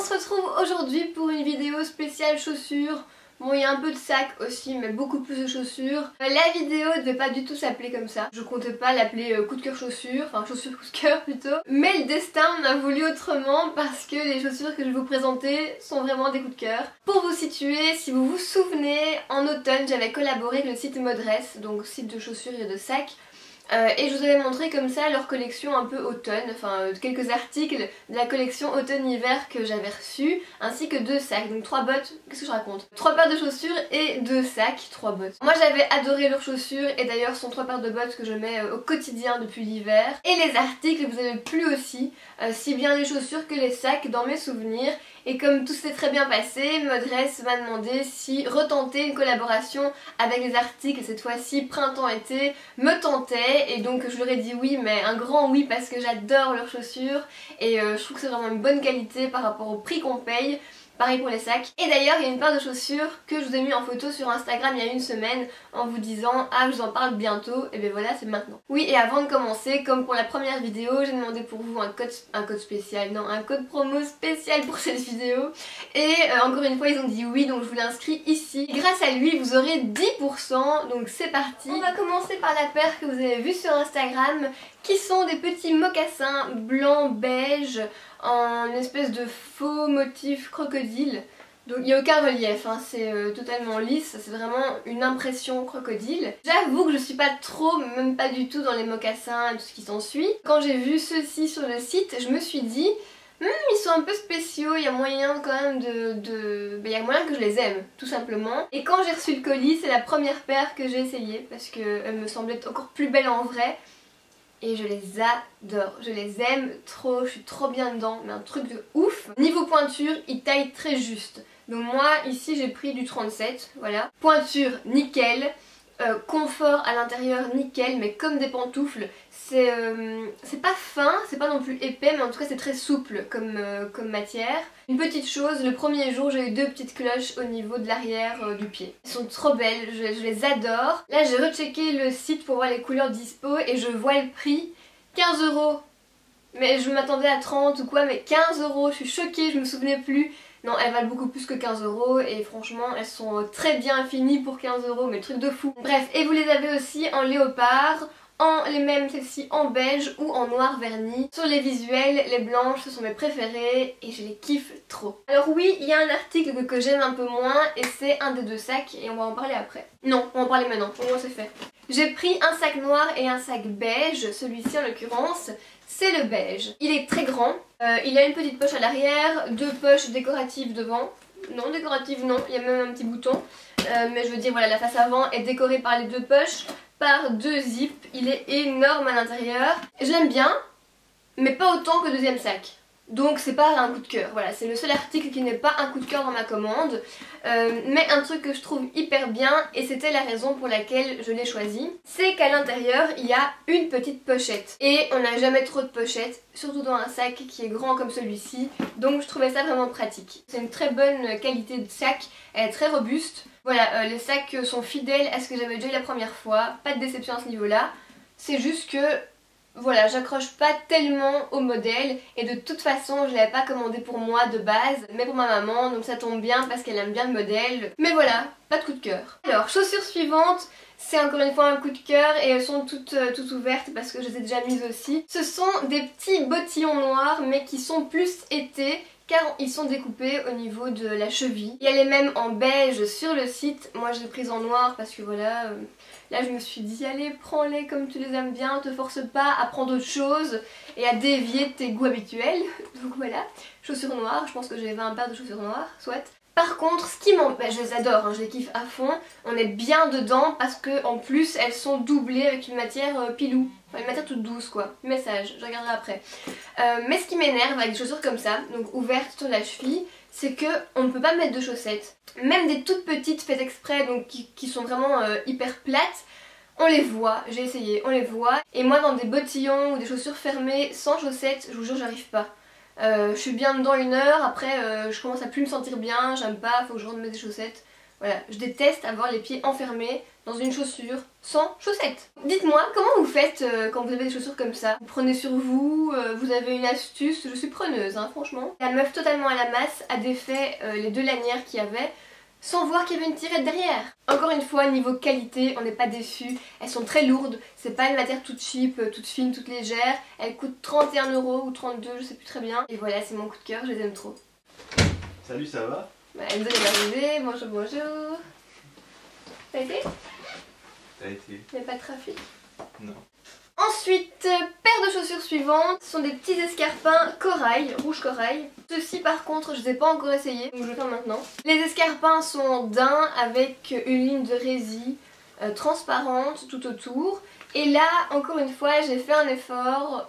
se retrouve aujourd'hui pour une vidéo spéciale chaussures. Bon, il y a un peu de sac aussi, mais beaucoup plus de chaussures. La vidéo ne devait pas du tout s'appeler comme ça. Je comptais pas l'appeler coup de cœur chaussures, enfin chaussures coup de cœur plutôt. Mais le destin en a voulu autrement parce que les chaussures que je vais vous présenter sont vraiment des coups de cœur. Pour vous situer, si vous vous souvenez, en automne j'avais collaboré avec le site Modress, donc site de chaussures et de sacs. Et je vous avais montré comme ça leur collection un peu automne, enfin quelques articles de la collection automne-hiver que j'avais reçus, ainsi que 2 sacs, donc 3 bottes, qu'est-ce que je raconte, 3 paires de chaussures et 2 sacs, 3 bottes. Moi j'avais adoré leurs chaussures et d'ailleurs ce sont 3 paires de bottes que je mets au quotidien depuis l'hiver. Et les articles vous avez plu aussi, si bien les chaussures que les sacs dans mes souvenirs. Et comme tout s'est très bien passé, Modress m'a demandé si retenter une collaboration avec les articles, cette fois-ci printemps-été, me tentait. Et donc je leur ai dit oui, mais un grand oui parce que j'adore leurs chaussures. Et je trouve que c'est vraiment une bonne qualité par rapport au prix qu'on paye. Pareil pour les sacs. Et d'ailleurs il y a une paire de chaussures que je vous ai mis en photo sur Instagram il y a une semaine en vous disant ah je vous en parle bientôt, et bien voilà c'est maintenant. Oui, et avant de commencer, comme pour la première vidéo, j'ai demandé pour vous un code spécial, non un code promo spécial pour cette vidéo. Et encore une fois ils ont dit oui, donc je vous l'ai inscrit ici. Et grâce à lui vous aurez 10%, donc c'est parti. On va commencer par la paire que vous avez vue sur Instagram, qui sont des petits mocassins blanc beige en espèce de faux motif crocodile. Donc il n'y a aucun relief, hein, c'est totalement lisse, c'est vraiment une impression crocodile. J'avoue que je suis pas trop, même pas du tout dans les mocassins et tout ce qui s'ensuit. Quand j'ai vu ceux-ci sur le site, je me suis dit ils sont un peu spéciaux, il y a moyen quand même il y a moyen que je les aime, tout simplement. Et quand j'ai reçu le colis, c'est la première paire que j'ai essayée parce qu'elle me semblait encore plus belle en vrai. Et je les adore, je les aime trop, je suis trop bien dedans, mais un truc de ouf. Niveau pointure, ils taillent très juste. Donc moi ici j'ai pris du 37, voilà. Pointure nickel, confort à l'intérieur nickel, mais comme des pantoufles. C'est pas fin, c'est pas non plus épais, mais en tout cas c'est très souple comme matière. Une petite chose, le premier jour j'ai eu 2 petites cloches au niveau de l'arrière du pied. Elles sont trop belles, je les adore. Là j'ai rechecké le site pour voir les couleurs dispo et je vois le prix, 15 €. Mais je m'attendais à 30 ou quoi, mais 15 €, je suis choquée, je me souvenais plus. Non, elles valent beaucoup plus que 15 € et franchement elles sont très bien finies pour 15 €, mais le truc de fou. Bref, et vous les avez aussi en léopard, les mêmes, celles-ci en beige ou en noir verni. Sur les visuels, les blanches ce sont mes préférées et je les kiffe trop. Alors oui, il y a un article que j'aime un peu moins et c'est un des 2 sacs et on va en parler après. Non, on va en parler maintenant, au moins c'est fait. J'ai pris un sac noir et un sac beige, celui-ci en l'occurrence. C'est le beige. Il est très grand, il a une petite poche à l'arrière, 2 poches décoratives devant. Non, décoratives non, il y a même un petit bouton. Mais je veux dire, voilà, la face avant est décorée par les 2 poches, par 2 zips. Il est énorme à l'intérieur. Je l'aime bien, mais pas autant que le deuxième sac. Donc c'est pas un coup de cœur, voilà, c'est le seul article qui n'est pas un coup de cœur dans ma commande. Mais un truc que je trouve hyper bien, et c'était la raison pour laquelle je l'ai choisi, c'est qu'à l'intérieur il y a une petite pochette. Et on n'a jamais trop de pochettes, surtout dans un sac qui est grand comme celui-ci, donc je trouvais ça vraiment pratique. C'est une très bonne qualité de sac, elle est très robuste. Voilà, les sacs sont fidèles à ce que j'avais déjà eu la première fois, pas de déception à ce niveau-là. C'est juste que voilà, j'accroche pas tellement au modèle et de toute façon je l'avais pas commandé pour moi de base mais pour ma maman, donc ça tombe bien parce qu'elle aime bien le modèle. Mais voilà, pas de coup de cœur. Alors, chaussures suivantes, c'est encore une fois un coup de cœur et elles sont toutes ouvertes parce que je les ai déjà mises aussi. Ce sont des petits bottillons noirs mais qui sont plus été car ils sont découpés au niveau de la cheville. Il y a les mêmes en beige sur le site, moi je l'ai prise en noir parce que voilà, là je me suis dit allez prends-les comme tu les aimes bien, te force pas à prendre autre chose et à dévier de tes goûts habituels. Donc voilà, chaussures noires, je pense que j'ai 20 paires de chaussures noires, soit. Par contre, ce qui je les adore, hein, je les kiffe à fond, on est bien dedans parce que en plus elles sont doublées avec une matière pilou, enfin une matière toute douce quoi, message, je regarderai après. Mais ce qui m'énerve avec des chaussures comme ça, donc ouvertes sur la cheville, c'est que on ne peut pas mettre de chaussettes. Même des toutes petites faites exprès, donc qui sont vraiment hyper plates, on les voit, j'ai essayé, on les voit. Et moi dans des bottillons ou des chaussures fermées sans chaussettes, je vous jure j'arrive pas. Je suis bien dedans 1 heure, après je commence à plus me sentir bien, j'aime pas, faut que je remette des chaussettes. Voilà, je déteste avoir les pieds enfermés dans une chaussure sans chaussettes. Dites-moi, comment vous faites quand vous avez des chaussures comme ça? Vous prenez sur vous, vous avez une astuce? Je suis preneuse, hein, franchement. La meuf totalement à la masse a défait les 2 lanières qu'il y avait sans voir qu'il y avait une tirette derrière. Encore une fois, niveau qualité, on n'est pas déçus. Elles sont très lourdes, c'est pas une matière toute cheap, toute fine, toute légère. Elles coûtent 31 € ou 32, je sais plus très bien. Et voilà, c'est mon coup de cœur, je les aime trop. Salut, ça va? Bah, Enzo est arrivé, bonjour, bonjour. Ça a été? Ça a été. Il n'y a pas de trafic? Non. Ensuite, paire de chaussures suivantes, ce sont des petits escarpins corail, rouge corail. Ceux-ci par contre je les ai pas encore essayés, donc je vais faire maintenant. Les escarpins sont en daim avec une ligne de résille transparente tout autour. Et là, encore une fois, j'ai fait un effort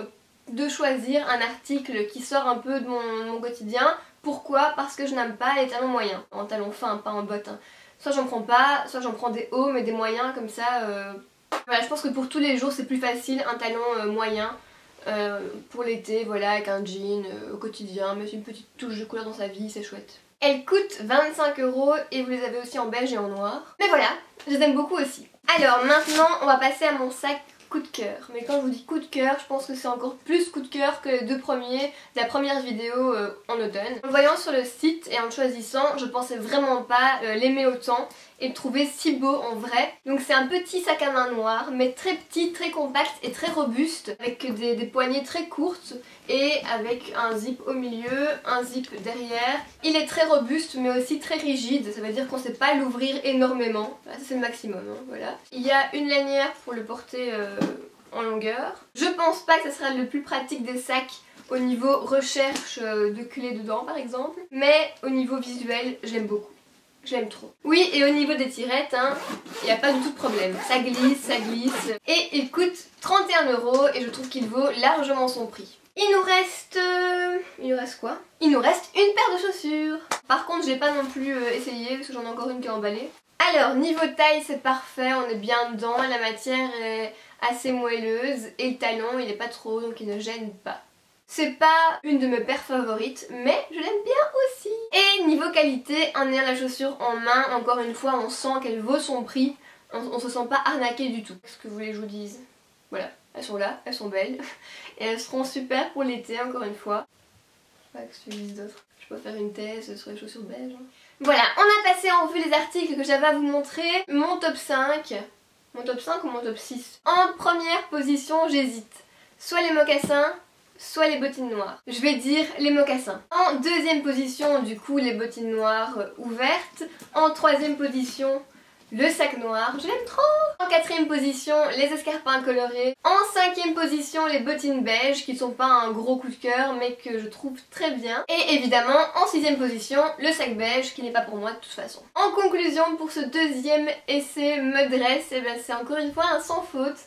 de choisir un article qui sort un peu de mon quotidien. Pourquoi? Parce que je n'aime pas les talons moyens, en talons fins, pas en bottes. Hein. Soit j'en prends pas, soit j'en prends des hauts, mais des moyens comme ça... Voilà, je pense que pour tous les jours c'est plus facile un talon moyen pour l'été, voilà, avec un jean au quotidien, mais c'est une petite touche de couleur dans sa vie, c'est chouette. Elles coûtent 25 € et vous les avez aussi en beige et en noir. Mais voilà, je les aime beaucoup aussi. Alors maintenant on va passer à mon sac coup de cœur. Mais quand je vous dis coup de cœur, je pense que c'est encore plus coup de cœur que les 2 premiers de la première vidéo en automne. En le voyant sur le site et en le choisissant, je pensais vraiment pas l'aimer autant et le trouver si beau en vrai. Donc c'est un petit sac à main noir, mais très petit, très compact et très robuste, avec des poignées très courtes et avec un zip au milieu, un zip derrière. Il est très robuste mais aussi très rigide, ça veut dire qu'on ne sait pas l'ouvrir énormément. Là, ça c'est le maximum, hein, voilà. Il y a une lanière pour le porter en longueur. Je pense pas que ce sera le plus pratique des sacs au niveau recherche de culées dedans par exemple, mais au niveau visuel, je l'aime beaucoup. Je l'aime trop. Oui, et au niveau des tirettes, hein, il n'y a pas du tout de problème. Ça glisse, ça glisse. Et il coûte 31 € et je trouve qu'il vaut largement son prix. Il nous reste... Il nous reste quoi? Il nous reste une paire de chaussures. Par contre, j'ai pas non plus essayé parce que j'en ai encore une qui est emballée. Alors, niveau taille, c'est parfait, on est bien dedans. La matière est assez moelleuse et le talon, il est pas trop, donc il ne gêne pas. C'est pas une de mes paires favorites, mais je l'aime bien aussi. Et niveau qualité, en ayant la chaussure en main, encore une fois, on sent qu'elle vaut son prix. On se sent pas arnaqué du tout. Qu'est-ce que vous voulez que je vous dise? Voilà, elles sont là, elles sont belles. Et elles seront super pour l'été, encore une fois. Je sais pas ce que je dise d'autre. Je peux faire une thèse sur les chaussures belges. Voilà, on a passé en revue les articles que j'avais à vous montrer. Mon top 5. Mon top 5 ou mon top 6? En première position, j'hésite. Soit les mocassins, soit les bottines noires. Je vais dire les mocassins. En deuxième position, du coup, les bottines noires ouvertes. En troisième position, le sac noir. Je l'aime trop. En quatrième position, les escarpins colorés. En cinquième position, les bottines beiges, qui sont pas un gros coup de cœur, mais que je trouve très bien. Et évidemment, en sixième position, le sac beige, qui n'est pas pour moi de toute façon. En conclusion, pour ce deuxième essai me dresse, et ben c'est encore une fois un sans faute.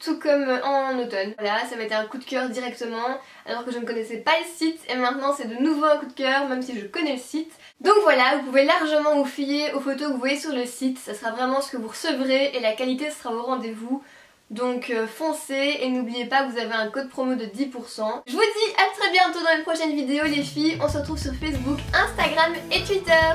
Tout comme en automne. Voilà, ça m'a été un coup de cœur directement, alors que je ne connaissais pas le site, et maintenant c'est de nouveau un coup de cœur, même si je connais le site. Donc voilà, vous pouvez largement vous fier aux photos que vous voyez sur le site, ça sera vraiment ce que vous recevrez, et la qualité sera au rendez-vous. Donc foncez, et n'oubliez pas que vous avez un code promo de 10%. Je vous dis à très bientôt dans une prochaine vidéo les filles, on se retrouve sur Facebook, Instagram et Twitter.